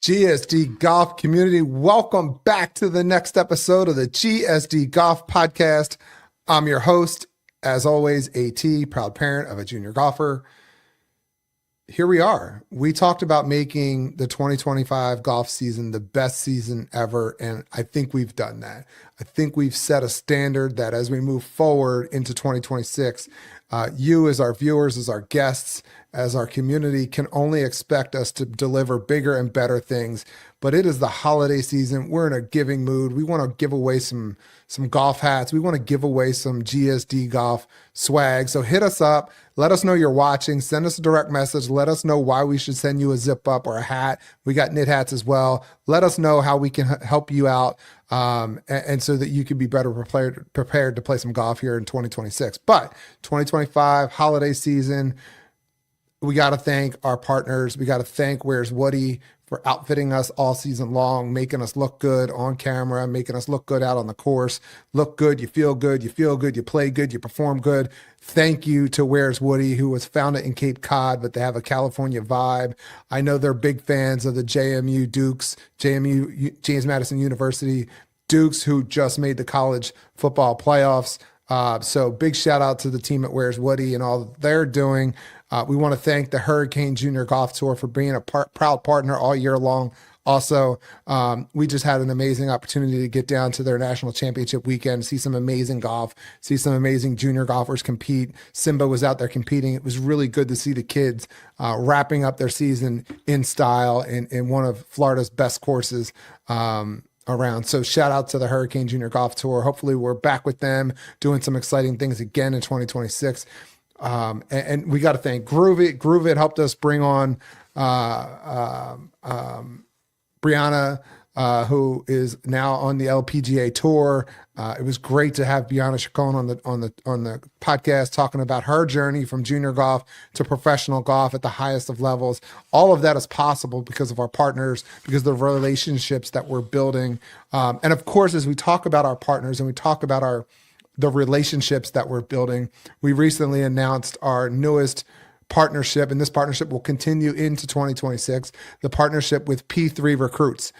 GSD Golf community, welcome back to the next episode of the GSD Golf Podcast. I'm your host, as always, AT, proud parent of a junior golfer. Here we are. We talked about making the 2025 golf season the best season ever, and I think we've done that. I think we've set a standard that as we move forward into 2026, you as our viewers, as our guests, as our community can only expect us to deliver bigger and better things. But it is the holiday season. We're in a giving mood. We want to give away some golf hats. We want to give away some GSD golf swag. So hit us up. Let us know you're watching. Send us a direct message. Let us know why we should send you a zip up or a hat. We got knit hats as well. Let us know how we can help you out. And so that you can be better prepared to play some golf here in 2026. But 2025 holiday season, we got to thank our partners. We got to thank Where's Woody for outfitting us all season long, making us look good on camera, making us look good out on the course. Look good, you feel good, you play good, you perform good. Thank you to Where's Woody, who was founded in Cape Cod, but they have a California vibe. I know they're big fans of the JMU Dukes, JMU, James Madison University Dukes, who just made the college football playoffs. So big shout out to the team at Where's Woody and all they're doing. We want to thank the Hurricane Junior Golf Tour for being a proud partner all year long. Also, we just had an amazing opportunity to get down to their national championship weekend, see some amazing golf, see some amazing junior golfers compete. Simba was out there competing. It was really good to see the kids wrapping up their season in style in one of Florida's best courses around. So shout out to the Hurricane Junior Golf Tour. Hopefully we're back with them doing some exciting things again in 2026. And we got to thank Groove It. Groove It helped us bring on Brianna, who is now on the LPGA tour. It was great to have Brianna Chacon on the podcast talking about her journey from junior golf to professional golf at the highest of levels. All of that is possible because of our partners, because of the relationships that we're building. And of course, as we talk about our partners and we talk about the relationships that we're building, we recently announced our newest partnership, and this partnership will continue into 2026, the partnership with P3 Recruits.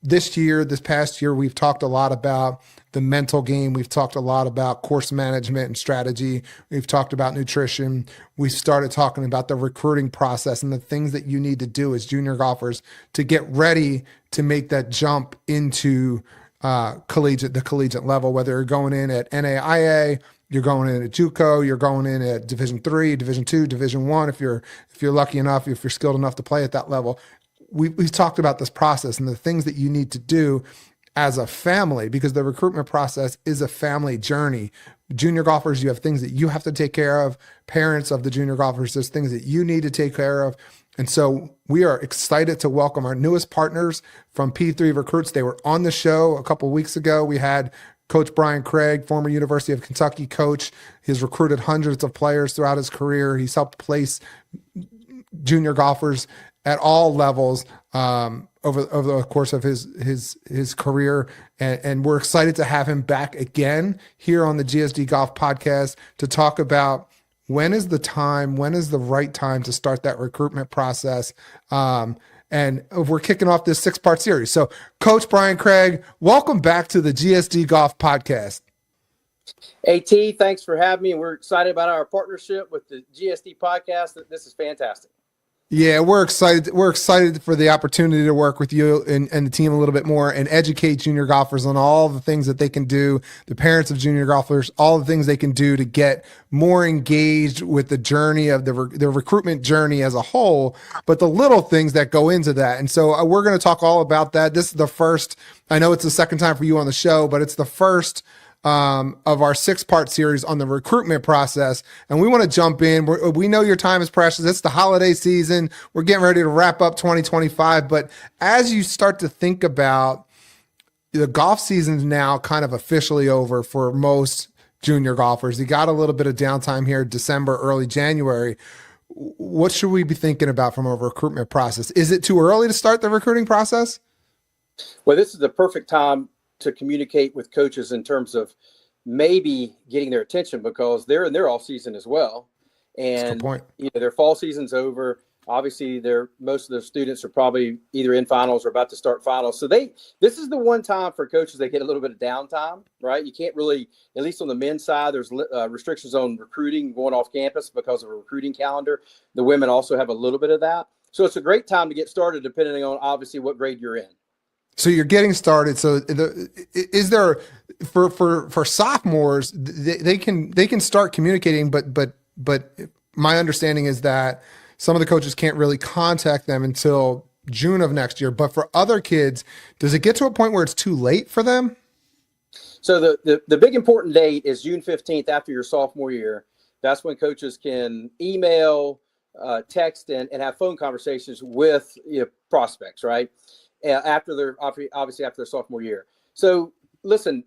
This past year, we've talked a lot about the mental game. We've talked a lot about course management and strategy. We've talked about nutrition. We started talking about the recruiting process and the things that you need to do as junior golfers to get ready to make that jump into the collegiate level, whether you're going in at NAIA, you're going in at JUCO, you're going in at Division III, Division II, Division I, if you're lucky enough, if you're skilled enough to play at that level. We've talked about this process and the things that you need to do as a family, because the recruitment process is a family journey. Junior golfers, you have things that you have to take care of. Parents of the junior golfers, there's things that you need to take care of. And so we are excited to welcome our newest partners from P3 Recruits. They were on the show a couple of weeks ago. We had Coach Brian Craig, former University of Kentucky coach. He's recruited hundreds of players throughout his career. He's helped place junior golfers at all levels over the course of his career. And we're excited to have him back again here on the GSD Golf Podcast to talk about when is the right time to start that recruitment process. And we're kicking off this 6-part series. So Coach Brian Craig, welcome back to the GSD Golf Podcast. AT, thanks for having me. We're excited about our partnership with the GSD Podcast. This is fantastic. Yeah, we're excited. We're excited for the opportunity to work with you and the team a little bit more and educate junior golfers on all the things that they can do, the parents of junior golfers, all the things they can do to get more engaged with the journey of the recruitment journey as a whole, but the little things that go into that. And so we're going to talk all about that. This is the first, I know it's the second time for you on the show, but it's the first of our 6-part series on the recruitment process. And we want to jump in. We know your time is precious. It's the holiday season. We're getting ready to wrap up 2025. But as you start to think about the golf season's now kind of officially over for most junior golfers, you got a little bit of downtime here, December, early January. What should we be thinking about from a recruitment process? Is it too early to start the recruiting process? Well, this is the perfect time to communicate with coaches in terms of maybe getting their attention, because they're in their off season as well. And point. Their fall season's over. Obviously, most of the students are probably either in finals or about to start finals. So this is the one time for coaches they get a little bit of downtime, right? You can't really, at least on the men's side, there's restrictions on recruiting going off campus because of a recruiting calendar. The women also have a little bit of that. So it's a great time to get started, depending on obviously what grade you're in. So you're getting started. So is there for sophomores, they can start communicating, but my understanding is that some of the coaches can't really contact them until June of next year. But for other kids, does it get to a point where it's too late for them? So the big important date is June 15th after your sophomore year. That's when coaches can email, text, and have phone conversations with prospects, right? After their sophomore year. So listen,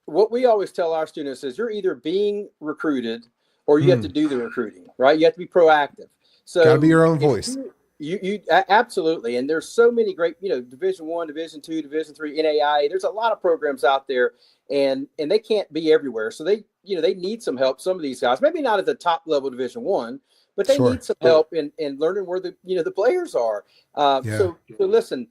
what we always tell our students is you're either being recruited or you have to do the recruiting, right? You have to be proactive. So gotta be your own voice. You absolutely. And there's so many great, Division I, Division II, Division III, NAIA. There's a lot of programs out there, and they can't be everywhere. So they need some help. Some of these guys, maybe not at the top level Division I, but they need some help in learning where the players are. So listen,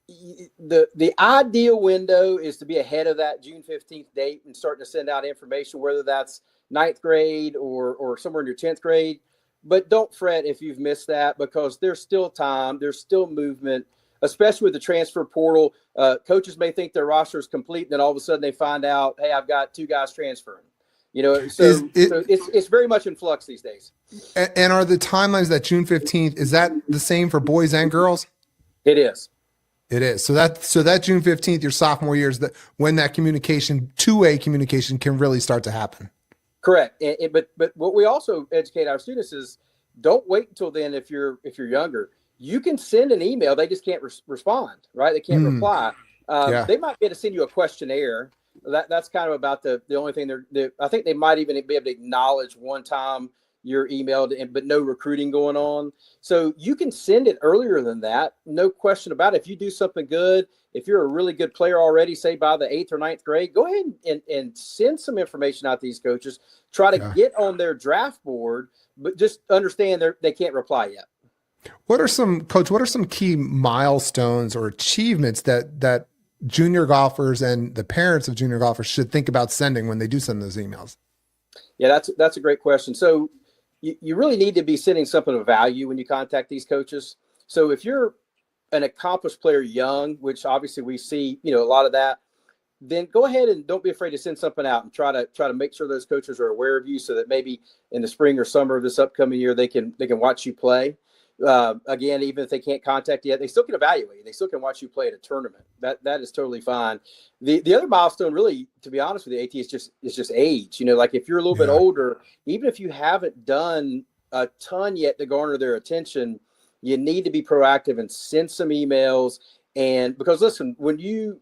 the ideal window is to be ahead of that June 15th date and starting to send out information, whether that's 9th grade or somewhere in your 10th grade. But don't fret if you've missed that, because there's still time. There's still movement, especially with the transfer portal. Coaches may think their roster is complete, and then all of a sudden they find out, hey, I've got 2 guys transferring. So it's very much in flux these days. And are the timelines that June 15th, is that the same for boys and girls? It is. It is. So that June 15th, your sophomore year, is when that communication, two-way communication, can really start to happen. Correct. But what we also educate our students is don't wait until then. If you're younger, you can send an email. They just can't respond, right? They can't reply. They might be able to send you a questionnaire. That's kind of about the only thing I think they might even be able to acknowledge one time your email, but no recruiting going on. So you can send it earlier than that. No question about it. If you do something good, if you're a really good player already, say by the 8th or 9th grade, go ahead and send some information out to these coaches. Try to get on their draft board, but just understand they can't reply yet. What are some key milestones or achievements that junior golfers and the parents of junior golfers should think about sending when they do send those emails? Yeah, that's a great question. So you really need to be sending something of value when you contact these coaches. So if you're an accomplished player young, which obviously we see, a lot of that, then go ahead and don't be afraid to send something out and try to make sure those coaches are aware of you, so that maybe in the spring or summer of this upcoming year, they can watch you play. Again, even if they can't contact you yet, they still can evaluate you. They still can watch you play at a tournament. That is totally fine. The other milestone, really, to be honest with you, AT, is just age. Like if you're a little bit older, even if you haven't done a ton yet to garner their attention, you need to be proactive and send some emails. And because listen, when you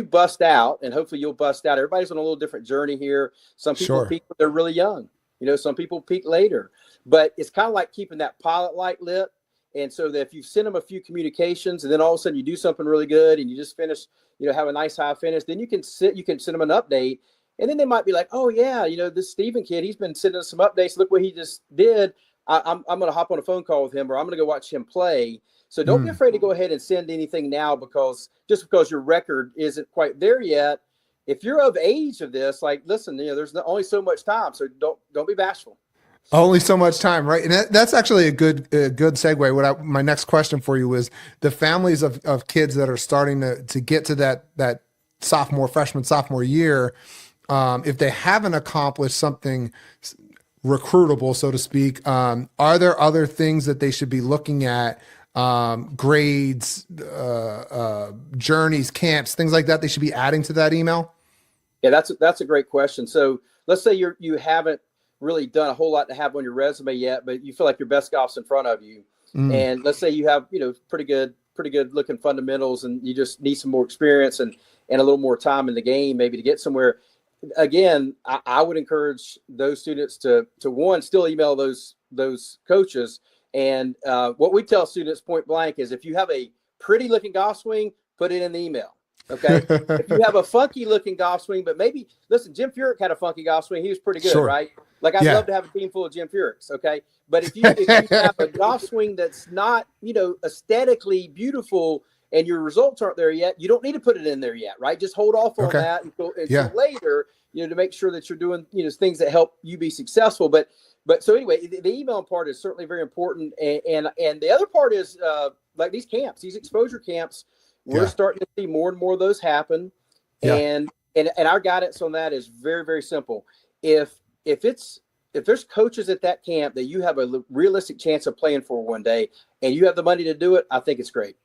bust out, and hopefully you'll bust out, everybody's on a little different journey here. Some people peak when they're really young. Some people peak later. But it's kind of like keeping that pilot light lit. And so that if you send them a few communications and then all of a sudden you do something really good and you just finish, have a nice high finish, then you can send them an update. And then they might be like, oh yeah, this Steven kid, he's been sending us some updates. Look what he just did. I'm going to hop on a phone call with him, or I'm going to go watch him play. So don't be afraid to go ahead and send anything now, because your record isn't quite there yet. If you're of age of this, like, listen, there's only so much time. So don't be bashful. Only so much time, right? And that's actually a good segue. My next question for you is the families of kids that are starting to get to that freshman, sophomore year, if they haven't accomplished something recruitable, so to speak, are there other things that they should be looking at, grades, journeys, camps, things like that they should be adding to that email? Yeah, that's a great question. So let's say you haven't really done a whole lot to have on your resume yet, but you feel like your best golf's in front of you. And let's say you have, pretty good looking fundamentals, and you just need some more experience and a little more time in the game, maybe to get somewhere. Again, I would encourage those students to one, still email those coaches. And what we tell students point blank is, if you have a pretty looking golf swing, put it in the email. Okay. If you have a funky looking golf swing, but maybe listen, Jim Furyk had a funky golf swing. He was pretty good, right? Like I'd love to have a team full of Jim Furicks, okay? But if you have a golf swing that's not, aesthetically beautiful and your results aren't there yet, you don't need to put it in there yet, right? Just hold off on that until later, to make sure that you're doing, things that help you be successful. But so anyway, the email part is certainly very important. And the other part is like these camps, these exposure camps, we're starting to see more and more of those happen. And our guidance on that is very, very simple. If there's coaches at that camp that you have a realistic chance of playing for one day and you have the money to do it, I think it's great.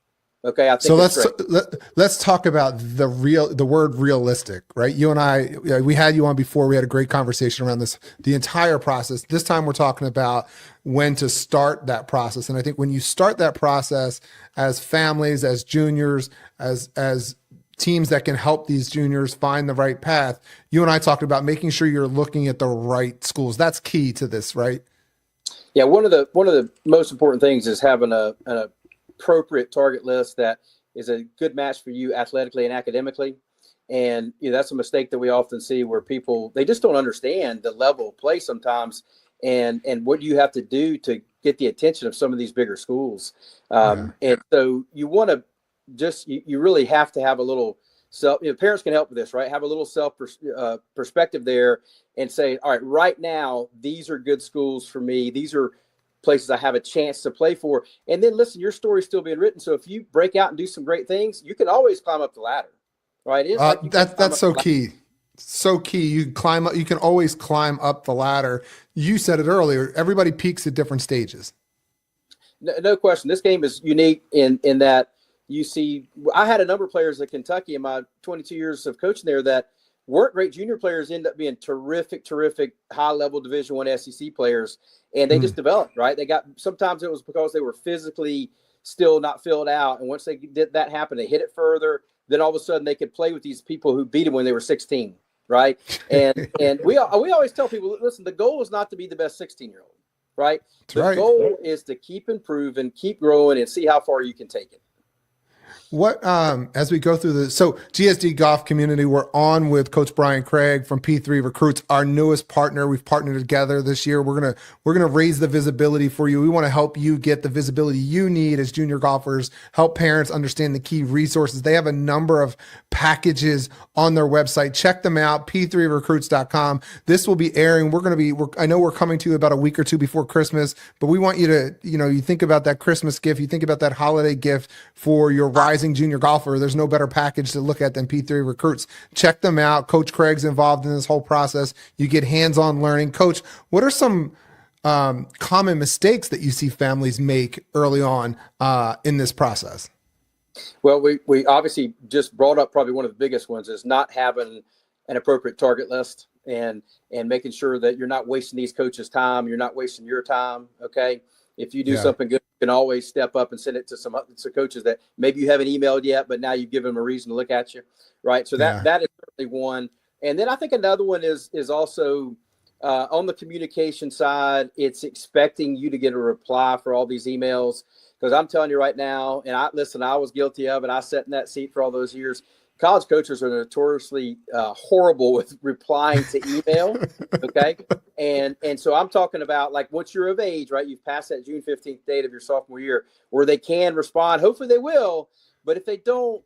Okay. Let's talk about the word realistic, right? You and I, we had you on before. We had a great conversation around this, the entire process. This time we're talking about when to start that process. And I think when you start that process as families, as juniors, as teams that can help these juniors find the right path, you and I talked about making sure you're looking at the right schools. That's key to this, right? Yeah. One of the most important things is having an appropriate target list that is a good match for you athletically and academically. And that's a mistake that we often see where people, they just don't understand the level of play sometimes and what you have to do to get the attention of some of these bigger schools. And so you want to you really have to have a little self, parents can help with this, right? Have a little self perspective there and say, all right now, these are good schools for me. These are places I have a chance to play for. And then listen, your story's still being written. So if you break out and do some great things, you can always climb up the ladder, right? That's so key. So key. You climb up, you can always climb up the ladder. You said it earlier, everybody peaks at different stages. No question. This game is unique in that you see, I had a number of players at Kentucky in my 22 years of coaching there that weren't great junior players, end up being terrific high-level Division I SEC players, and they just developed, right? Sometimes it was because they were physically still not filled out, and once they did that happen, they hit it further, then all of a sudden they could play with these people who beat them when they were 16, right? And we always tell people, listen, the goal is not to be the best 16-year-old, right? The goal is to keep improving, keep growing, and see how far you can take it. What, as we go through this, so GSD Golf Community, we're on with Coach Brian Craig from P3 Recruits, our newest partner. We've partnered together this year. We're gonna raise the visibility for you. We want to help you get the visibility you need as junior golfers, help parents understand the key resources. They have a number of packages on their website. Check them out, p3recruits.com. This will be airing. I know we're coming to you about a week or two before Christmas, but we want you to, you think about that Christmas gift, you think about that holiday gift for your rising junior golfer. There's no better package to look at than P3 Recruits. Check them out. Coach Craig's involved in this whole process. You get hands-on learning. Coach, what are some common mistakes that you see families make early on in this process? Well, we obviously just brought up probably one of the biggest ones is not having an appropriate target list and making sure that you're not wasting these coaches' time. You're not wasting your time. Okay. If you do something good, you can always step up and send it to some coaches that maybe you haven't emailed yet, but now you've given them a reason to look at you. Right. So that is certainly one. And then I think another one is also on the communication side, it's expecting you to get a reply for all these emails. Because I'm telling you right now, and I was guilty of it. I sat in that seat for all those years. College coaches are notoriously horrible with replying to email. Okay. And so I'm talking about like once you're of age, right? You've passed that June 15th date of your sophomore year where they can respond. Hopefully they will. But if they don't,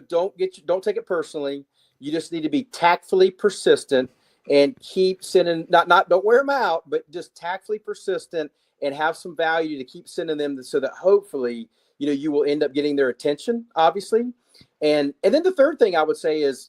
don't take it personally. You just need to be tactfully persistent and keep sending, don't wear them out, but just tactfully persistent and have some value to keep sending them so that hopefully, you will end up getting their attention, obviously. And then the third thing I would say is,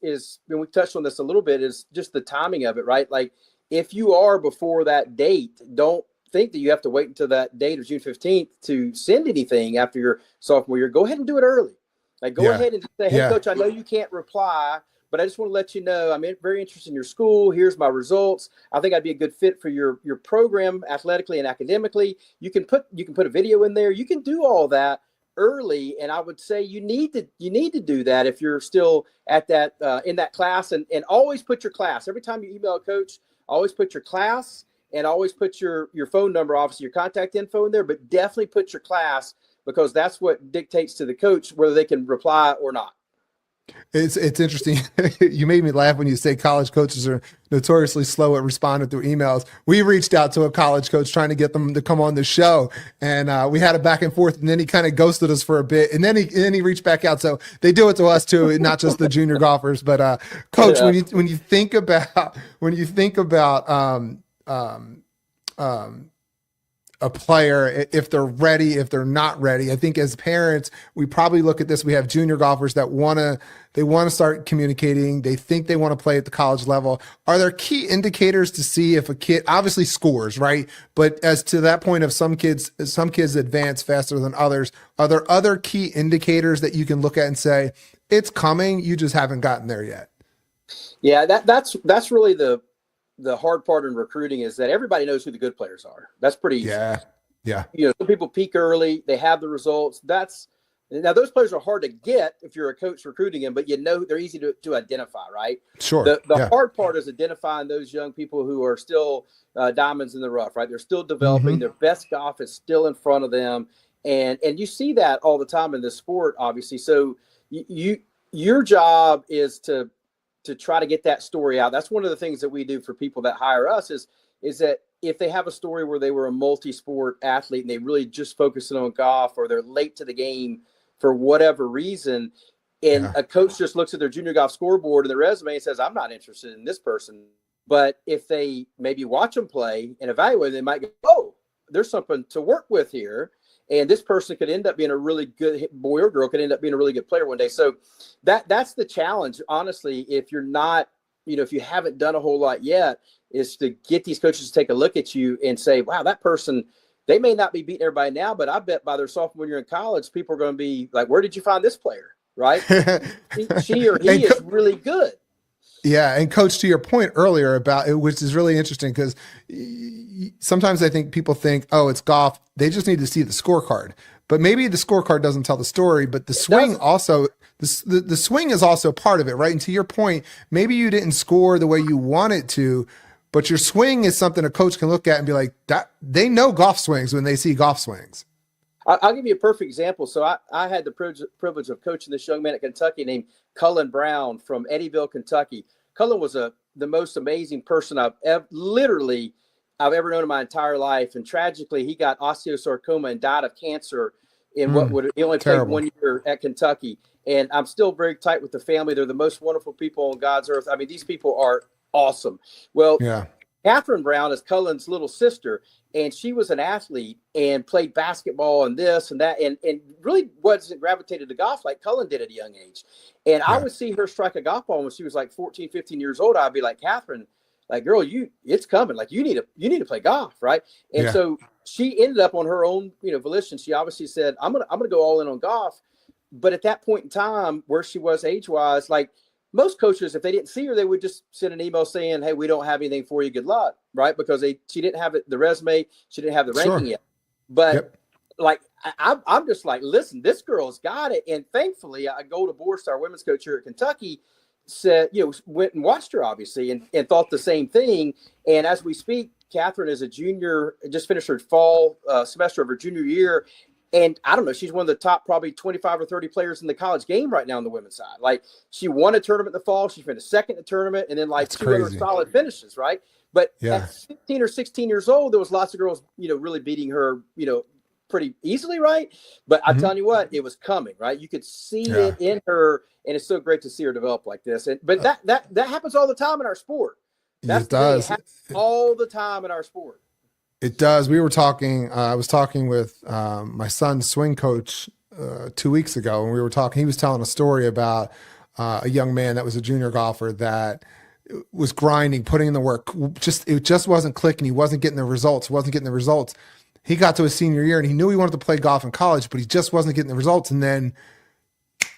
and we touched on this a little bit, is just the timing of it, right? Like if you are before that date, don't think that you have to wait until that date of June 15th to send anything after your sophomore year. Go ahead and do it early. Like go ahead and say, hey, coach, I know you can't reply, but I just want to let you know I'm very interested in your school. Here's my results. I think I'd be a good fit for your program athletically and academically. You can put a video in there. You can do all that early, and I would say you need to do that if you're still at that in that class, and always put your class. Every time you email a coach, always put your class and always put your phone number, obviously your contact info in there, but definitely put your class because that's what dictates to the coach whether they can reply or not. It's interesting. You made me laugh when you say college coaches are notoriously slow at responding through emails. We reached out to a college coach trying to get them to come on the show, and we had a back and forth. And then he kind of ghosted us for a bit, and then he reached back out. So they do it to us too, not just the junior golfers. But Coach, Yeah. when you think about a player, if they're ready, if they're not ready. I think as parents, we probably look at this. We have junior golfers that want to start communicating. They think they want to play at the college level. Are there key indicators to see if a kid obviously scores, right? But as to that point of some kids advance faster than others, are there other key indicators that you can look at and say, it's coming, you just haven't gotten there yet? Yeah, that's really the hard part in recruiting, is that everybody knows who the good players are. That's pretty easy. Yeah. Some people peak early, they have the results. Now those players are hard to get if you're a coach recruiting them, but they're easy to identify, right? Sure. The hard part is identifying those young people who are still diamonds in the rough, right? They're still developing. Mm-hmm. Their best golf is still in front of them, and you see that all the time in this sport, obviously. So your job is to try to get that story out. That's one of the things that we do for people that hire us is that if they have a story where they were a multi-sport athlete and they really just focusing on golf, or they're late to the game for whatever reason, and a coach just looks at their junior golf scoreboard and their resume and says, I'm not interested in this person. But if they maybe watch them play and evaluate, they might go, oh, there's something to work with here. And this person could end up being a really good boy, or girl could end up being a really good player one day. So that's the challenge, honestly, if you're not, if you haven't done a whole lot yet, is to get these coaches to take a look at you and say, wow, that person, they may not be beating everybody now, but I bet by their sophomore year in college, people are going to be like, where did you find this player? Right? she or he is really good. Yeah. And Coach, to your point earlier about it, which is really interesting, because sometimes I think people think, oh, it's golf, they just need to see the scorecard. But maybe the scorecard doesn't tell the story, but the swing also, the swing is also part of it, right? And to your point, maybe you didn't score the way you wanted to, but your swing is something a coach can look at and be like, that they know golf swings when they see golf swings. I'll give you a perfect example. So I had the privilege of coaching this young man at Kentucky named Cullen Brown from Eddyville, Kentucky. Cullen was the most amazing person I've ever known in my entire life. And tragically, he got osteosarcoma and died of cancer in he only played 1 year at Kentucky. And I'm still very tight with the family. They're the most wonderful people on God's earth. I mean, these people are awesome. Well, Catherine Brown is Cullen's little sister, and she was an athlete and played basketball and this and that, and really wasn't gravitated to golf like Cullen did at a young age. And I would see her strike a golf ball when she was like 14, 15 years old. I'd be like, Catherine, like, girl, it's coming. Like, you need to play golf, right? And so she ended up on her own, volition. She obviously said, I'm gonna go all in on golf. But at that point in time, where she was age-wise, like, most coaches, if they didn't see her, they would just send an email saying, hey, we don't have anything for you. Good luck. Right. Because she didn't have the resume. She didn't have the ranking yet. But like, I'm just like, listen, this girl's got it. And thankfully, I go to Borst, our women's coach here at Kentucky, said, went and watched her, obviously, and thought the same thing. And as we speak, Catherine is a junior, just finished her fall semester of her junior year. And I don't know, she's one of the top probably 25 or 30 players in the college game right now on the women's side. Like, she won a tournament in the fall. She finished second in the tournament, and then like two other solid finishes, right? But at 15 or 16 years old, there was lots of girls, really beating her, pretty easily, right? But I'm telling you what, it was coming, right? You could see it in her, and it's so great to see her develop like this. But that happens all the time in our sport. It does. It happens all the time in our sport. It does. We were talking, I was talking with my son's swing coach 2 weeks ago, and we were talking, he was telling a story about a young man that was a junior golfer that was grinding, putting in the work. It just wasn't clicking. He wasn't getting the results, He got to his senior year and he knew he wanted to play golf in college, but he just wasn't getting the results. And then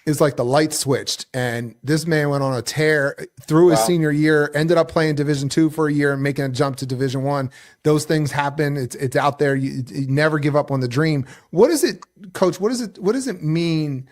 it's like the light switched, and this man went on a tear through his senior year, ended up playing Division II for a year and making a jump to Division I. Those things happen. It's out there. You never give up on the dream. What is it, Coach? What does it mean?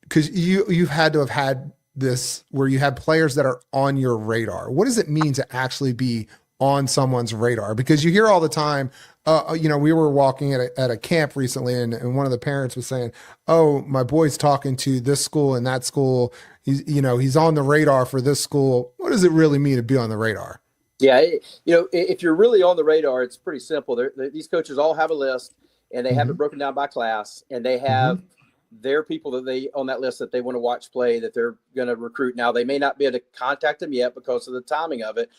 Because you've had to have had this where you have players that are on your radar. What does it mean to actually be on someone's radar? Because you hear all the time, we were walking at a camp recently, and one of the parents was saying, "Oh, my boy's talking to this school and that school. He's on the radar for this school." What does it really mean to be on the radar? Yeah, if you're really on the radar, it's pretty simple. These coaches all have a list, and they have it broken down by class, and they have their people that they on that list that they want to watch play, that they're going to recruit. Now, they may not be able to contact them yet because of the timing of it,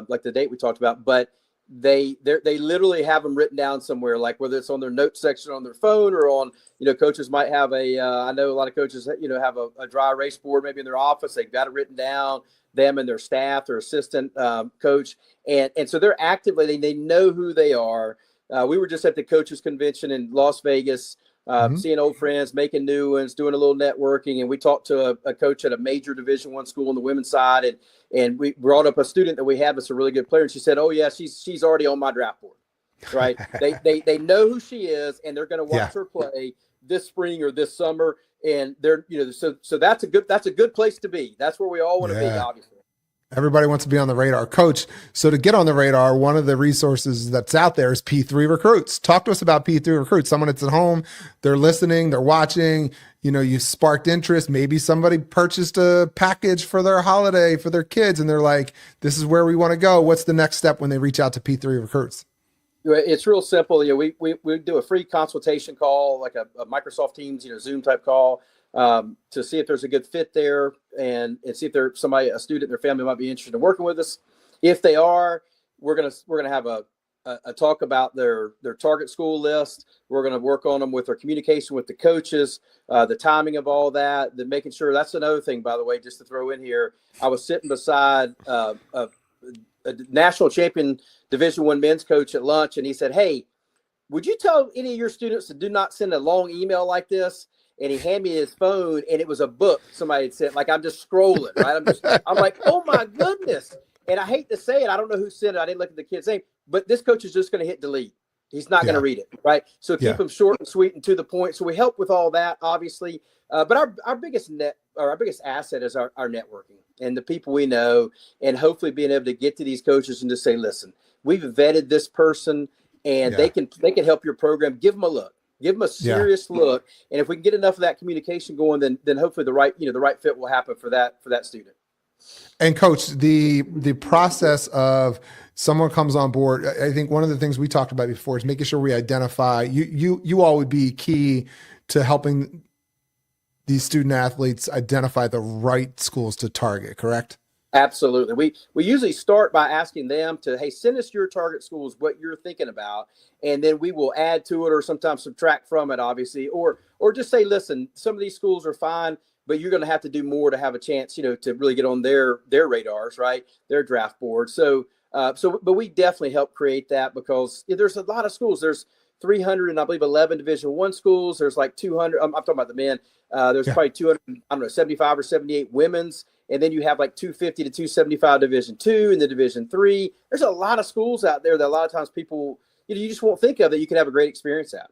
like the date we talked about, but they literally have them written down somewhere, like whether it's on their notes section on their phone or on, coaches might have I know a lot of coaches, have a dry erase board maybe in their office. They've got it written down, them and their staff, their assistant coach. And so they're actively, they know who they are. We were just at the coaches convention in Las Vegas, seeing old friends, making new ones, doing a little networking. And we talked to a coach at a major Division I school on the women's side. And we brought up a student that we have that's a really good player. And she said, "Oh yeah, she's already on my draft board." Right. they know who she is, and they're going to watch her play this spring or this summer. And they're, so that's a good place to be. That's where we all want to be, obviously. Everybody wants to be on the radar. Coach, so to get on the radar, one of the resources that's out there is P3 Recruits. Talk to us about P3 Recruits. Someone that's at home, they're listening, they're watching, you sparked interest. Maybe somebody purchased a package for their holiday for their kids, and they're like, this is where we want to go. What's the next step when they reach out to P3 Recruits? It's real simple. We do a free consultation call, like a Microsoft Teams, Zoom type call, to see if there's a good fit there and see if there's a student, their family might be interested in working with us. If they are, we're gonna have a talk about their target school list. We're gonna work on them with their communication with the coaches, the timing of all that, making sure. That's another thing, by the way, just to throw in here. I was sitting beside a national champion Division I men's coach at lunch, and he said, "Hey, would you tell any of your students to do not send a long email like this?" And he handed me his phone, and it was a book somebody had sent. Like, I'm just scrolling, right? I'm like, oh my goodness. And I hate to say it, I don't know who sent it. I didn't look at the kid's name, but this coach is just going to hit delete. He's not going to read it, right? So keep them short and sweet and to the point. So we help with all that, obviously. But our biggest asset is our networking and the people we know, and hopefully being able to get to these coaches and just say, listen, we've vetted this person, and they can help your program. Give them a look. Give them a serious look, and if we can get enough of that communication going, then hopefully the right fit will happen for that student. And Coach, the process of someone comes on board, I think one of the things we talked about before is making sure we identify. You all would be key to helping these student athletes identify the right schools to target, correct? Absolutely. We usually start by asking them to, hey, send us your target schools, what you're thinking about, and then we will add to it or sometimes subtract from it, obviously, or just say, listen, some of these schools are fine, but you're going to have to do more to have a chance, to really get on their radars, right? Their draft board. But we definitely help create that, because there's a lot of schools. There's 300 and I believe 11 Division I schools. There's like 200. I'm talking about the men. There's probably 200, 75 or 78 women's. And then you have like 250 to 275 Division II and the Division III. There's a lot of schools out there that a lot of times people, you just won't think of that you can have a great experience at.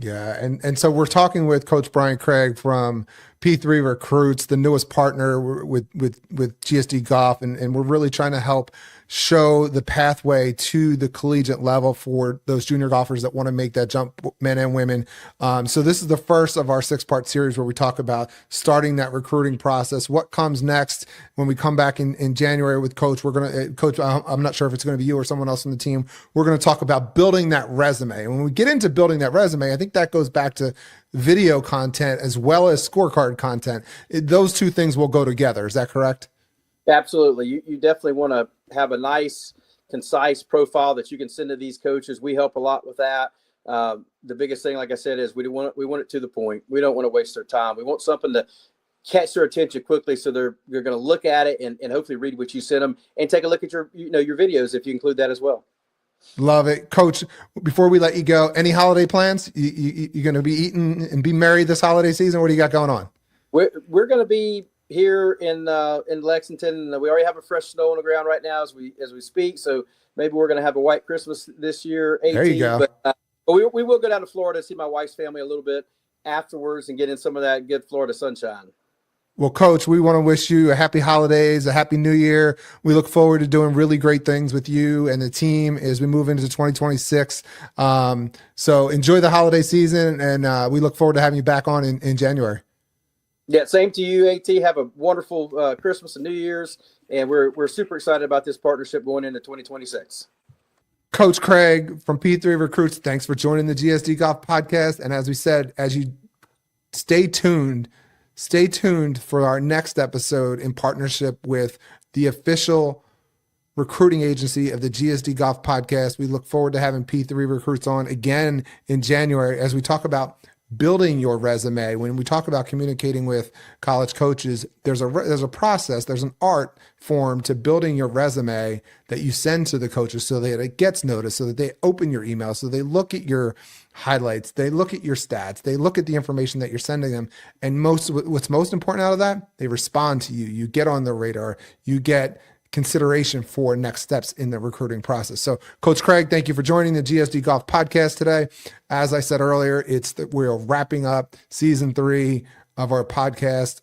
Yeah. And so we're talking with Coach Brian Craig from P3 Recruits, the newest partner with GSD Golf. And we're really trying to help show the pathway to the collegiate level for those junior golfers that want to make that jump, men and women. So this is the first of our 6-part series where we talk about starting that recruiting process. What comes next when we come back in January with Coach? We're going to, Coach, I'm not sure if it's going to be you or someone else on the team. We're going to talk about building that resume. And when we get into building that resume, I think that goes back to video content as well as scorecard content. Those two things will go together. Is that correct? Absolutely. You definitely want to have a nice, concise profile that you can send to these coaches. We help a lot with that. The biggest thing, like I said, is we want it to the point. We don't want to waste their time. We want something to catch their attention quickly, so they're going to look at it and hopefully read what you sent them and take a look at your videos if you include that as well. Love it. Coach, before we let you go, any holiday plans? You're going to be eating and be merry this holiday season? What do you got going on? We're going to be here in Lexington. We already have a fresh snow on the ground right now as we speak. So maybe we're going to have a white Christmas this year. 18, there you go. But we will go down to Florida, see my wife's family a little bit afterwards and get in some of that good Florida sunshine. Well, Coach, we want to wish you a happy holidays, a happy new year. We look forward to doing really great things with you and the team as we move into 2026. So enjoy the holiday season, and we look forward to having you back on in January. Yeah, same to you, AT. Have a wonderful Christmas and New Year's, and we're super excited about this partnership going into 2026. Coach Craig from P3 Recruits, thanks for joining the GSD Golf Podcast. And as we said, as you stay tuned for our next episode in partnership with the official recruiting agency of the GSD Golf Podcast. We look forward to having P3 Recruits on again in January as we talk about building your resume. When we talk about communicating with college coaches, there's a process, there's an art form to building your resume that you send to the coaches so that it gets noticed, so that they open your email, so they look at your highlights, they look at your stats, they look at the information that you're sending them. And what's most important out of that, they respond to you. You get on the radar, you get consideration for next steps in the recruiting process. So Coach Craig, thank you for joining the GSD Golf Podcast today. As I said earlier, we're wrapping up season 3 of our podcast.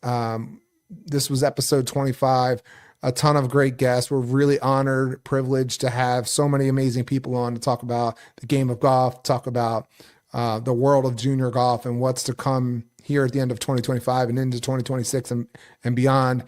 This was episode 25, a ton of great guests. We're really honored, privileged to have so many amazing people on to talk about the game of golf, talk about the world of junior golf and what's to come here at the end of 2025 and into 2026 and beyond.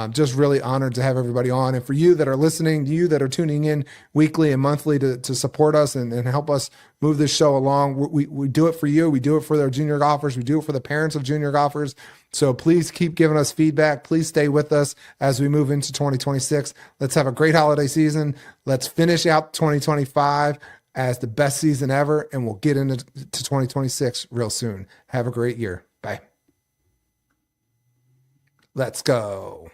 Just really honored to have everybody on. And for you that are listening, you that are tuning in weekly and monthly to support us and help us move this show along, we do it for you. We do it for our junior golfers. We do it for the parents of junior golfers. So please keep giving us feedback. Please stay with us as we move into 2026. Let's have a great holiday season. Let's finish out 2025 as the best season ever, and we'll get into 2026 real soon. Have a great year. Bye. Let's go.